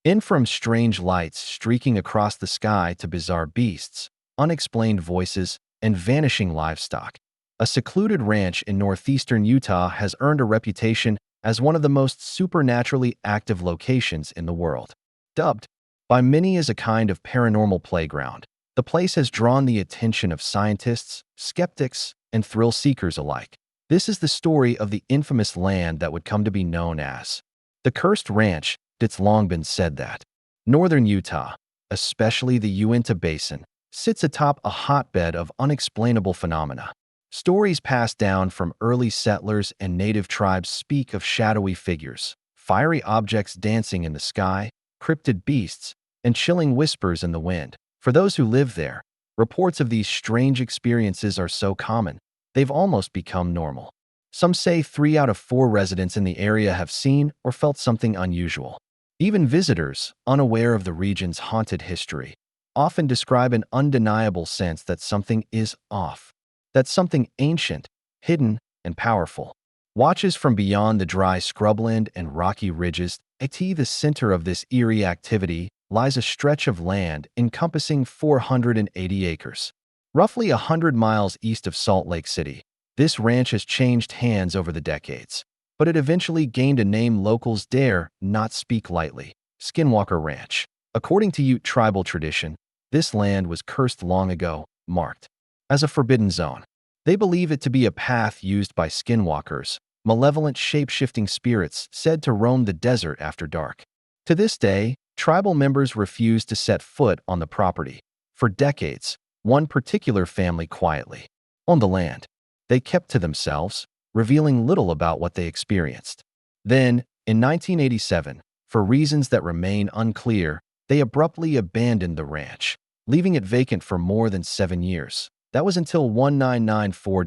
In from strange lights streaking across the sky to bizarre beasts, unexplained voices, and vanishing livestock, a secluded ranch in northeastern Utah has earned a reputation as one of the most supernaturally active locations in the world. Dubbed by many as a kind of paranormal playground, the place has drawn the attention of scientists, skeptics, and thrill-seekers alike. This is the story of the infamous land that would come to be known as the Cursed Ranch. It's long been said that northern Utah, especially the Uinta Basin, sits atop a hotbed of unexplainable phenomena. Stories passed down from early settlers and native tribes speak of shadowy figures, fiery objects dancing in the sky, cryptid beasts, and chilling whispers in the wind. For those who live there, reports of these strange experiences are so common, they've almost become normal. Some say 3 out of 4 residents in the area have seen or felt something unusual. Even visitors, unaware of the region's haunted history, often describe an undeniable sense that something is off, that something ancient, hidden, and powerful watches from beyond the dry scrubland and rocky ridges. At the center of this eerie activity lies a stretch of land encompassing 480 acres, roughly 100 miles east of Salt Lake City. This ranch has changed hands over the decades, but it eventually gained a name locals dare not speak lightly: Skinwalker Ranch. According to Ute tribal tradition, this land was cursed long ago, marked as a forbidden zone. They believe it to be a path used by skinwalkers, malevolent shape-shifting spirits said to roam the desert after dark. To this day, tribal members refuse to set foot on the property. For decades, one particular family quietly owned the land. They kept to themselves, revealing little about what they experienced. Then, in 1987, for reasons that remain unclear, they abruptly abandoned the ranch, leaving it vacant for more than 7 years. That was until 1994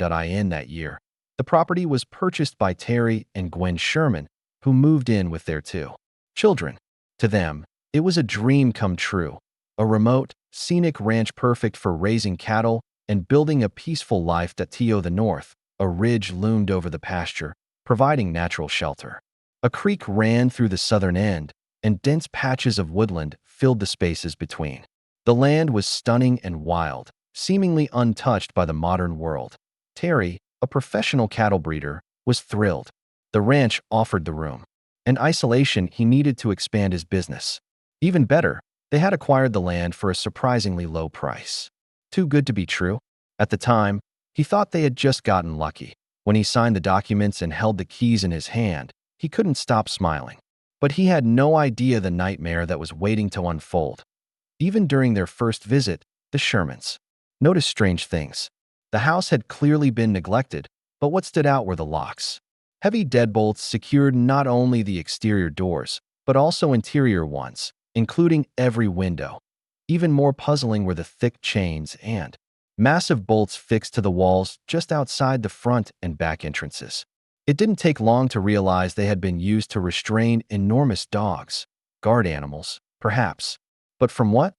that year. The property was purchased by Terry and Gwen Sherman, who moved in with their 2 children. To them, it was a dream come true, a remote, scenic ranch perfect for raising cattle and building a peaceful life. To the north, a ridge loomed over the pasture, providing natural shelter. A creek ran through the southern end, and dense patches of woodland filled the spaces between. The land was stunning and wild, seemingly untouched by the modern world. Terry, a professional cattle breeder, was thrilled. The ranch offered the room and isolation he needed to expand his business. Even better, they had acquired the land for a surprisingly low price. Too good to be true? At the time, he thought they had just gotten lucky. When he signed the documents and held the keys in his hand, he couldn't stop smiling. But he had no idea the nightmare that was waiting to unfold. Even during their first visit, the Shermans noticed strange things. The house had clearly been neglected, but what stood out were the locks. Heavy deadbolts secured not only the exterior doors, but also interior ones, including every window. Even more puzzling were the thick chains and massive bolts fixed to the walls just outside the front and back entrances. It didn't take long to realize they had been used to restrain enormous dogs, guard animals, perhaps. But from what?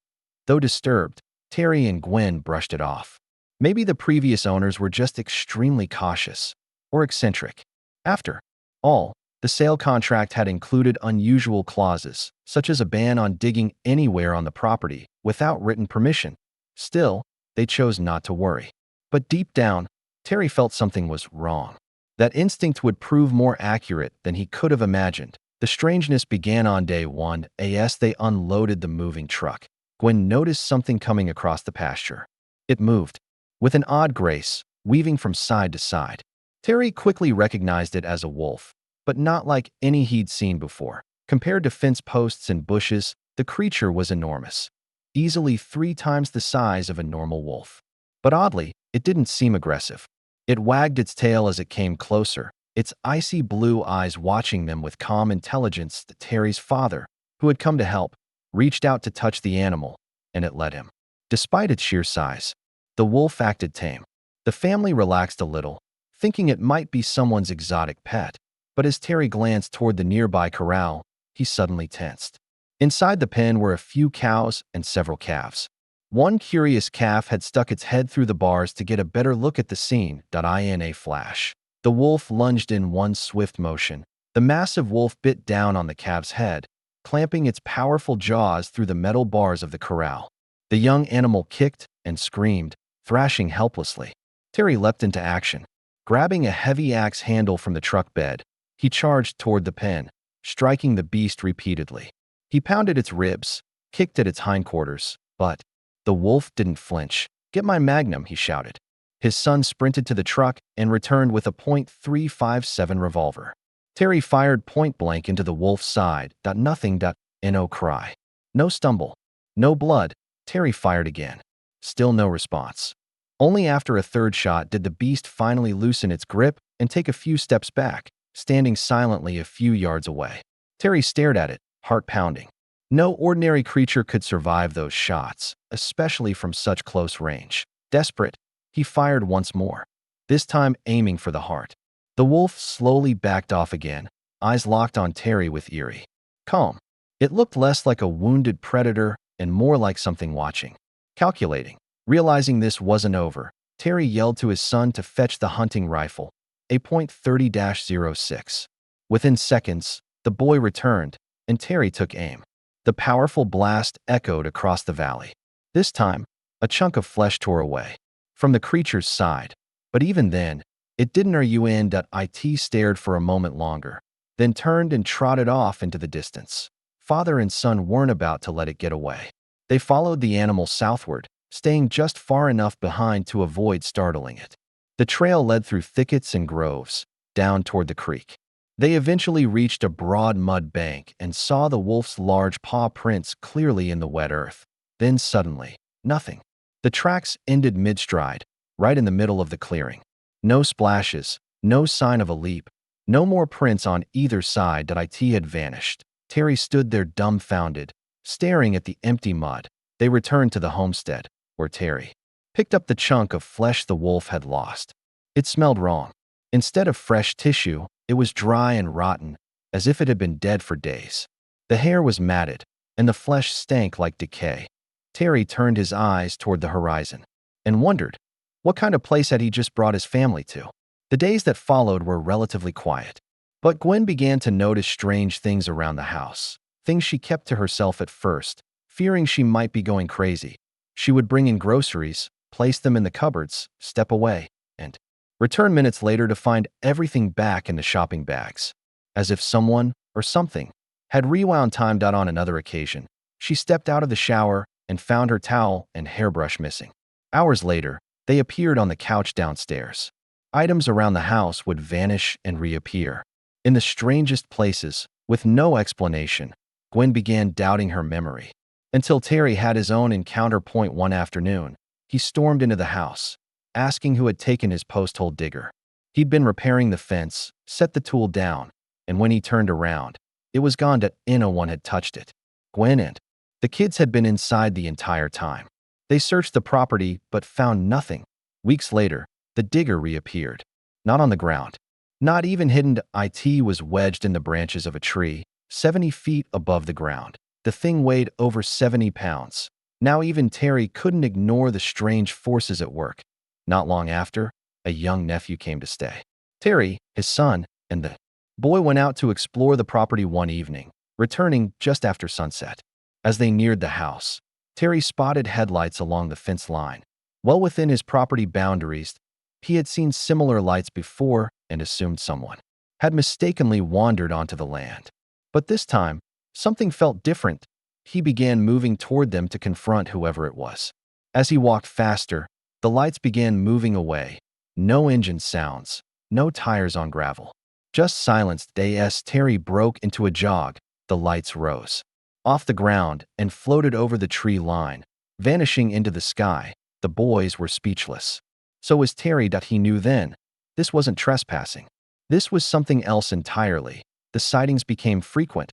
Though disturbed, Terry and Gwen brushed it off. Maybe the previous owners were just extremely cautious or eccentric. After all, the sale contract had included unusual clauses, such as a ban on digging anywhere on the property without written permission. Still, they chose not to worry. But deep down, Terry felt something was wrong. That instinct would prove more accurate than he could have imagined. The strangeness began on day 1 as they unloaded the moving truck. Gwen noticed something coming across the pasture. It moved with an odd grace, weaving from side to side. Terry quickly recognized it as a wolf, but not like any he'd seen before. Compared to fence posts and bushes, the creature was enormous, easily 3 times the size of a normal wolf. But oddly, it didn't seem aggressive. It wagged its tail as it came closer, its icy blue eyes watching them with calm intelligence. Terry's father, who had come to help, reached out to touch the animal, and it let him. Despite its sheer size, the wolf acted tame. The family relaxed a little, thinking it might be someone's exotic pet. But as Terry glanced toward the nearby corral, he suddenly tensed. Inside the pen were a few cows and several calves. One curious calf had stuck its head through the bars to get a better look at the scene. In a flash, the wolf lunged in one swift motion. The massive wolf bit down on the calf's head, clamping its powerful jaws through the metal bars of the corral. The young animal kicked and screamed, thrashing helplessly. Terry leapt into action. Grabbing a heavy axe handle from the truck bed, he charged toward the pen, striking the beast repeatedly. He pounded its ribs, kicked at its hindquarters, but the wolf didn't flinch. "Get my magnum," he shouted. His son sprinted to the truck and returned with a .357 revolver. Terry fired point blank into the wolf's side. Nothing. No cry. No stumble. No blood. Terry fired again. Still no response. Only after a third shot did the beast finally loosen its grip and take a few steps back, standing silently a few yards away. Terry stared at it, heart pounding. No ordinary creature could survive those shots, especially from such close range. Desperate, he fired once more, this time aiming for the heart. The wolf slowly backed off again, eyes locked on Terry with eerie calm. It looked less like a wounded predator and more like something watching, calculating. Realizing this wasn't over, Terry yelled to his son to fetch the hunting rifle, a .30-06. Within seconds, the boy returned, and Terry took aim. The powerful blast echoed across the valley. This time, a chunk of flesh tore away from the creature's side. But even then, it didn't It stared for a moment longer, then turned and trotted off into the distance. Father and son weren't about to let it get away. They followed the animal southward, staying just far enough behind to avoid startling it. The trail led through thickets and groves, down toward the creek. They eventually reached a broad mud bank and saw the wolf's large paw prints clearly in the wet earth. Then suddenly, nothing. The tracks ended mid-stride, right in the middle of the clearing. No splashes, no sign of a leap, no more prints on either side. It had vanished. Terry stood there dumbfounded, staring at the empty mud. They returned to the homestead, where Terry picked up the chunk of flesh the wolf had lost. It smelled wrong. Instead of fresh tissue, it was dry and rotten, as if it had been dead for days. The hair was matted, and the flesh stank like decay. Terry turned his eyes toward the horizon and wondered, what kind of place had he just brought his family to? The days that followed were relatively quiet, but Gwen began to notice strange things around the house, things she kept to herself at first, fearing she might be going crazy. She would bring in groceries, place them in the cupboards, step away, and return minutes later to find everything back in the shopping bags. As if someone, or something, had rewound time. On another occasion, she stepped out of the shower and found her towel and hairbrush missing. Hours later, they appeared on the couch downstairs. Items around the house would vanish and reappear. In the strangest places, with no explanation, Gwen began doubting her memory. Until Terry had his own encounter. One afternoon, he stormed into the house, asking who had taken his post-hole digger. He'd been repairing the fence, set the tool down, and when he turned around, it was gone. No one had touched it. Gwen and the kids had been inside the entire time. They searched the property but found nothing. Weeks later, the digger reappeared. Not on the ground. Not even hidden. It was wedged in the branches of a tree, 70 feet above the ground. The thing weighed over 70 pounds. Now even Terry couldn't ignore the strange forces at work. Not long after, a young nephew came to stay. Terry, his son, and the boy went out to explore the property one evening, returning just after sunset. As they neared the house, Terry spotted headlights along the fence line. Well within his property boundaries, he had seen similar lights before and assumed someone had mistakenly wandered onto the land. But this time, something felt different. He began moving toward them to confront whoever it was. As he walked faster, the lights began moving away. No engine sounds, no tires on gravel. Just silence. As Terry broke into a jog, the lights rose off the ground and floated over the tree line, vanishing into the sky. The boys were speechless. So was Terry. He knew then, this wasn't trespassing. This was something else entirely. The sightings became frequent.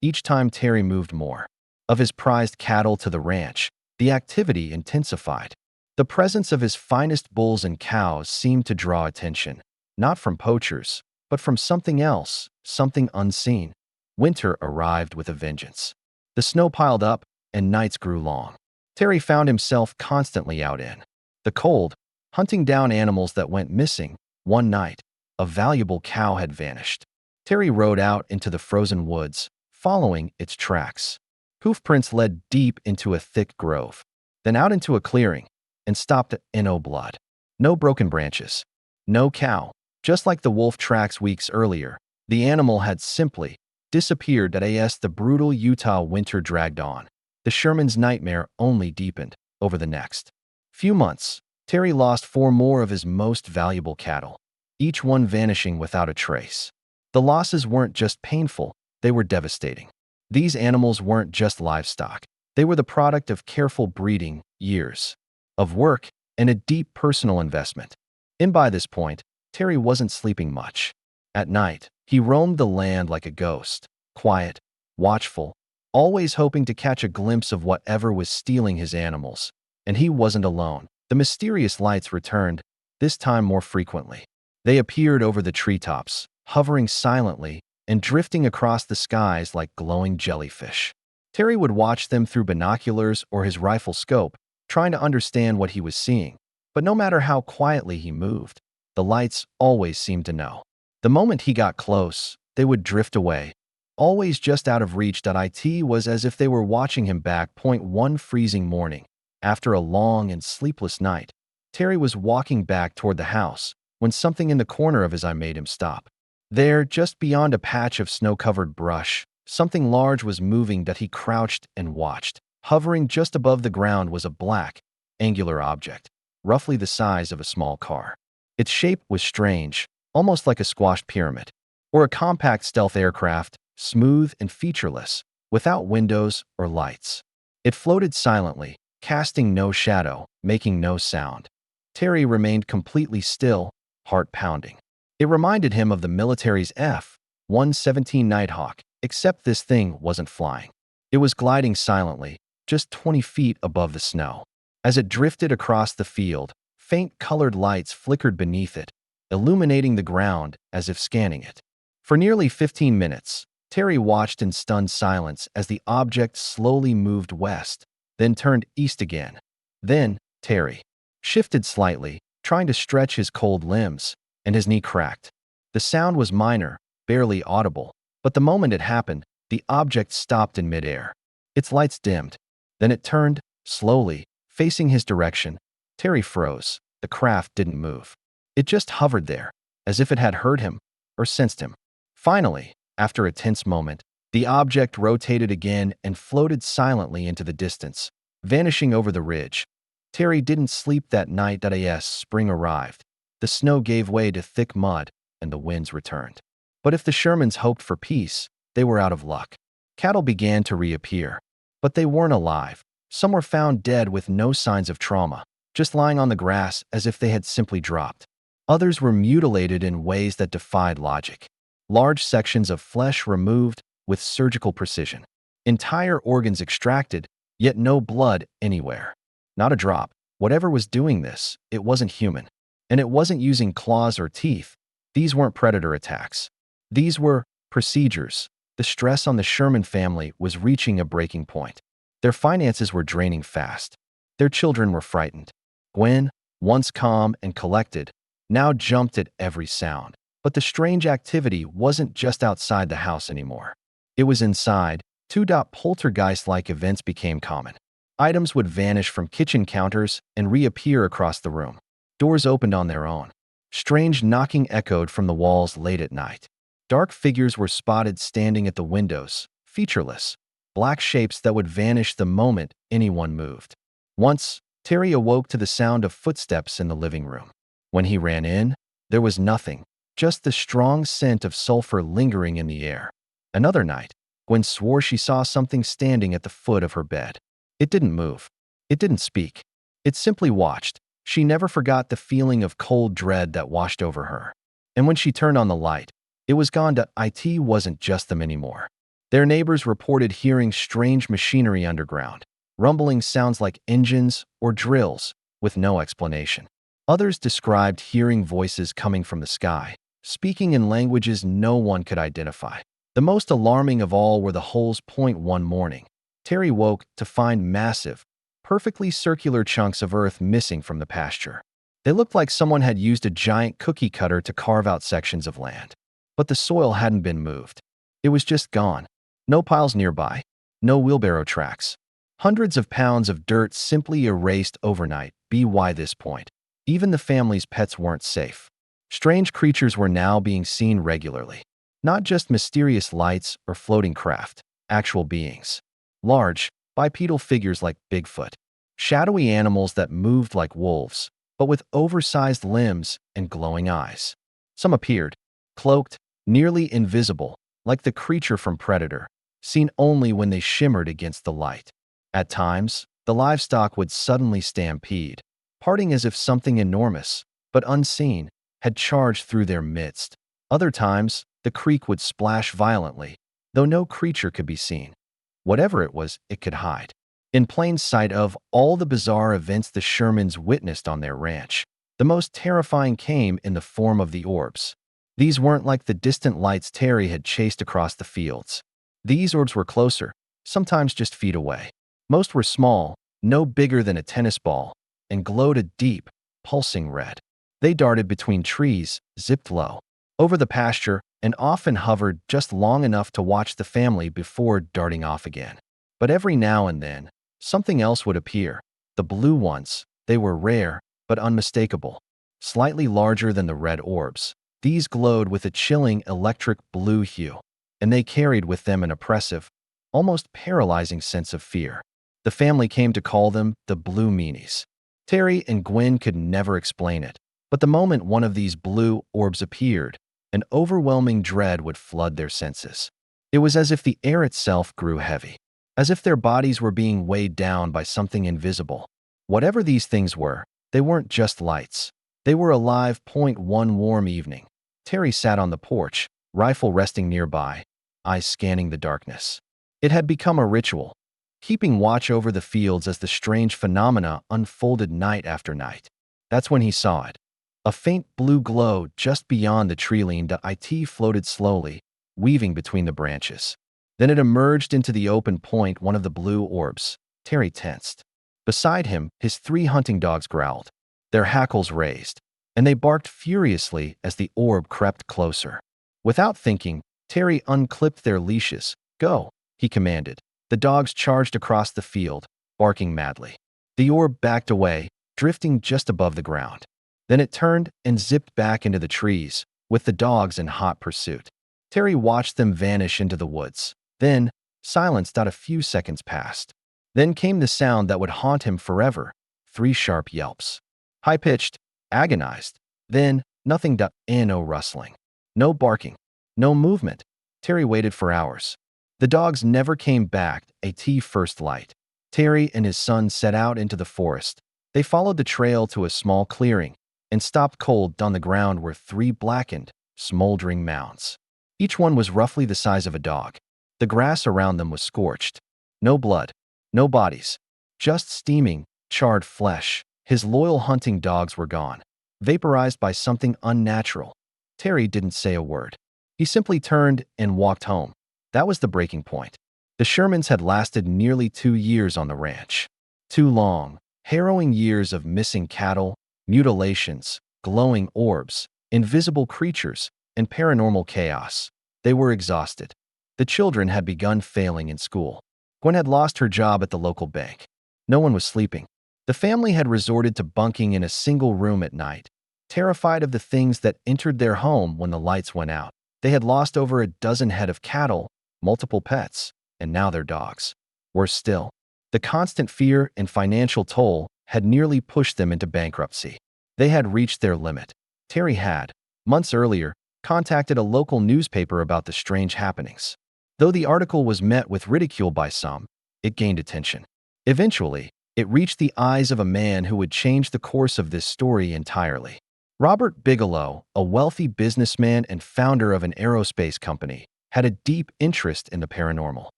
Each time Terry moved more of his prized cattle to the ranch, the activity intensified. The presence of his finest bulls and cows seemed to draw attention, not from poachers, but from something else, something unseen. Winter arrived with a vengeance. The snow piled up, and nights grew long. Terry found himself constantly out in the cold, hunting down animals that went missing. One night, a valuable cow had vanished. Terry rode out into the frozen woods, following its tracks. Hoof prints led deep into a thick grove, then out into a clearing, and stopped in no blood. No broken branches. No cow. Just like the wolf tracks weeks earlier, the animal had simply disappeared. As the brutal Utah winter dragged on, the Sherman's nightmare only deepened. Over the next few months, Terry lost 4 more of his most valuable cattle, each one vanishing without a trace. The losses weren't just painful, they were devastating. These animals weren't just livestock. They were the product of careful breeding, years of work, and a deep personal investment. And by this point, Terry wasn't sleeping much. At night, he roamed the land like a ghost, quiet, watchful, always hoping to catch a glimpse of whatever was stealing his animals. And he wasn't alone. The mysterious lights returned, this time more frequently. They appeared over the treetops, hovering silently and drifting across the skies like glowing jellyfish. Terry would watch them through binoculars or his rifle scope, trying to understand what he was seeing. But no matter how quietly he moved, the lights always seemed to know. The moment he got close, they would drift away, always just out of reach. It was as if they were watching him back. One freezing morning, after a long and sleepless night, Terry was walking back toward the house when something in the corner of his eye made him stop. There, just beyond a patch of snow-covered brush, something large was moving. He crouched and watched. Hovering just above the ground was a black, angular object, roughly the size of a small car. Its shape was strange, almost like a squashed pyramid, or a compact stealth aircraft, smooth and featureless, without windows or lights. It floated silently, casting no shadow, making no sound. Terry remained completely still, heart pounding. It reminded him of the military's F-117 Nighthawk, except this thing wasn't flying. It was gliding silently, just 20 feet above the snow. As it drifted across the field, faint colored lights flickered beneath it, illuminating the ground as if scanning it. For nearly 15 minutes, Terry watched in stunned silence as the object slowly moved west, then turned east again. Then, Terry shifted slightly, trying to stretch his cold limbs, and his knee cracked. The sound was minor, barely audible, but the moment it happened, the object stopped in midair. Its lights dimmed. Then it turned, slowly, facing his direction. Terry froze. The craft didn't move. It just hovered there, as if it had heard him or sensed him. Finally, after a tense moment, the object rotated again and floated silently into the distance, vanishing over the ridge. Terry didn't sleep that night. As spring arrived, the snow gave way to thick mud, and the winds returned. But if the Shermans hoped for peace, they were out of luck. Cattle began to reappear, but they weren't alive. Some were found dead with no signs of trauma, just lying on the grass as if they had simply dropped. Others were mutilated in ways that defied logic. Large sections of flesh removed with surgical precision. Entire organs extracted, yet no blood anywhere. Not a drop. Whatever was doing this, it wasn't human. And it wasn't using claws or teeth. These weren't predator attacks. These were procedures. The stress on the Sherman family was reaching a breaking point. Their finances were draining fast. Their children were frightened. Gwen, once calm and collected, now jumped at every sound. But the strange activity wasn't just outside the house anymore. It was inside. Poltergeist-like events became common. Items would vanish from kitchen counters and reappear across the room. Doors opened on their own. Strange knocking echoed from the walls late at night. Dark figures were spotted standing at the windows, featureless, black shapes that would vanish the moment anyone moved. Once, Terry awoke to the sound of footsteps in the living room. When he ran in, there was nothing, just the strong scent of sulfur lingering in the air. Another night, Gwen swore she saw something standing at the foot of her bed. It didn't move. It didn't speak. It simply watched. She never forgot the feeling of cold dread that washed over her. And when she turned on the light, it was gone. It wasn't just them anymore. Their neighbors reported hearing strange machinery underground, rumbling sounds like engines or drills, with no explanation. Others described hearing voices coming from the sky, speaking in languages no one could identify. The most alarming of all were the holes. One morning, Terry woke to find massive, perfectly circular chunks of earth missing from the pasture. They looked like someone had used a giant cookie cutter to carve out sections of land. But the soil hadn't been moved. It was just gone. No piles nearby. No wheelbarrow tracks. Hundreds of pounds of dirt simply erased overnight. By this point, even the family's pets weren't safe. Strange creatures were now being seen regularly. Not just mysterious lights or floating craft, actual beings. Large, bipedal figures like Bigfoot. Shadowy animals that moved like wolves, but with oversized limbs and glowing eyes. Some appeared, cloaked, nearly invisible, like the creature from Predator, seen only when they shimmered against the light. At times, the livestock would suddenly stampede, parting as if something enormous, but unseen, had charged through their midst. Other times, the creek would splash violently, though no creature could be seen. Whatever it was, it could hide. In plain sight of all the bizarre events the Shermans witnessed on their ranch, the most terrifying came in the form of the orbs. These weren't like the distant lights Terry had chased across the fields. These orbs were closer, sometimes just feet away. Most were small, no bigger than a tennis ball, and glowed a deep, pulsing red. They darted between trees, zipped low, over the pasture, and often hovered just long enough to watch the family before darting off again. But every now and then, something else would appear. The blue ones, they were rare, but unmistakable. Slightly larger than the red orbs, these glowed with a chilling electric blue hue, and they carried with them an oppressive, almost paralyzing sense of fear. The family came to call them the Blue Meanies. Terry and Gwen could never explain it, but the moment one of these blue orbs appeared, an overwhelming dread would flood their senses. It was as if the air itself grew heavy, as if their bodies were being weighed down by something invisible. Whatever these things were, they weren't just lights. They were alive. One warm evening, Terry sat on the porch, rifle resting nearby, eyes scanning the darkness. It had become a ritual, keeping watch over the fields as the strange phenomena unfolded night after night. That's when he saw it. A faint blue glow just beyond the tree line. The it floated slowly, weaving between the branches. Then it emerged into the open point, one of the blue orbs. Terry tensed. Beside him, his 3 hunting dogs growled, their hackles raised, and they barked furiously as the orb crept closer. Without thinking, Terry unclipped their leashes. Go, he commanded. The dogs charged across the field, barking madly. The orb backed away, drifting just above the ground. Then it turned and zipped back into the trees, with the dogs in hot pursuit. Terry watched them vanish into the woods. Then, silence. A few seconds passed. Then came the sound that would haunt him forever, 3 sharp yelps. High-pitched, agonized. Then, nothing. No rustling. No barking. No movement. Terry waited for hours. The dogs never came back. At first light, Terry and his son set out into the forest. They followed the trail to a small clearing and stopped. Cold on the ground were 3 blackened, smoldering mounds. Each one was roughly the size of a dog. The grass around them was scorched. No blood, no bodies, just steaming, charred flesh. His loyal hunting dogs were gone, vaporized by something unnatural. Terry didn't say a word. He simply turned and walked home. That was the breaking point. The Shermans had lasted nearly 2 years on the ranch. 2 long, harrowing years of missing cattle, mutilations, glowing orbs, invisible creatures, and paranormal chaos. They were exhausted. The children had begun failing in school. Gwen had lost her job at the local bank. No one was sleeping. The family had resorted to bunking in a single room at night, terrified of the things that entered their home when the lights went out. They had lost over a dozen head of cattle, multiple pets, and now their dogs. Worse still, the constant fear and financial toll had nearly pushed them into bankruptcy. They had reached their limit. Terry had, months earlier, contacted a local newspaper about the strange happenings. Though the article was met with ridicule by some, it gained attention. Eventually, it reached the eyes of a man who would change the course of this story entirely. Robert Bigelow, a wealthy businessman and founder of an aerospace company, had a deep interest in the paranormal.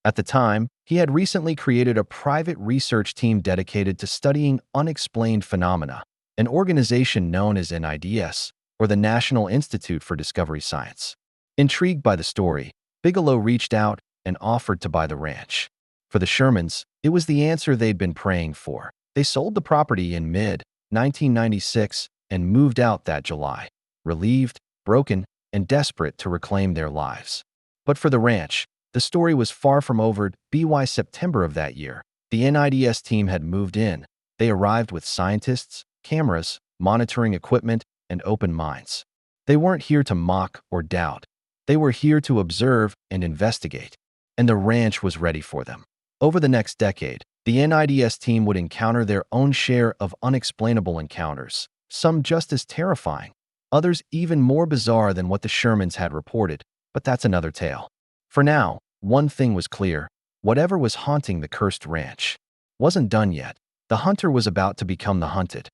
At the time, he had recently created a private research team dedicated to studying unexplained phenomena, an organization known as NIDS, or the National Institute for Discovery Science. Intrigued by the story, Bigelow reached out and offered to buy the ranch. For the Shermans, it was the answer they'd been praying for. They sold the property in mid-1996 and moved out that July, relieved, broken, and desperate to reclaim their lives. But for the ranch, The story was far from over. By September of that year, the NIDS team had moved in. They arrived with scientists, cameras, monitoring equipment, and open minds. They weren't here to mock or doubt. They were here to observe and investigate. And the ranch was ready for them. Over the next decade, the NIDS team would encounter their own share of unexplainable encounters, some just as terrifying, others even more bizarre than what the Shermans had reported, but that's another tale. For now, one thing was clear: whatever was haunting the cursed ranch wasn't done yet. The hunter was about to become the hunted.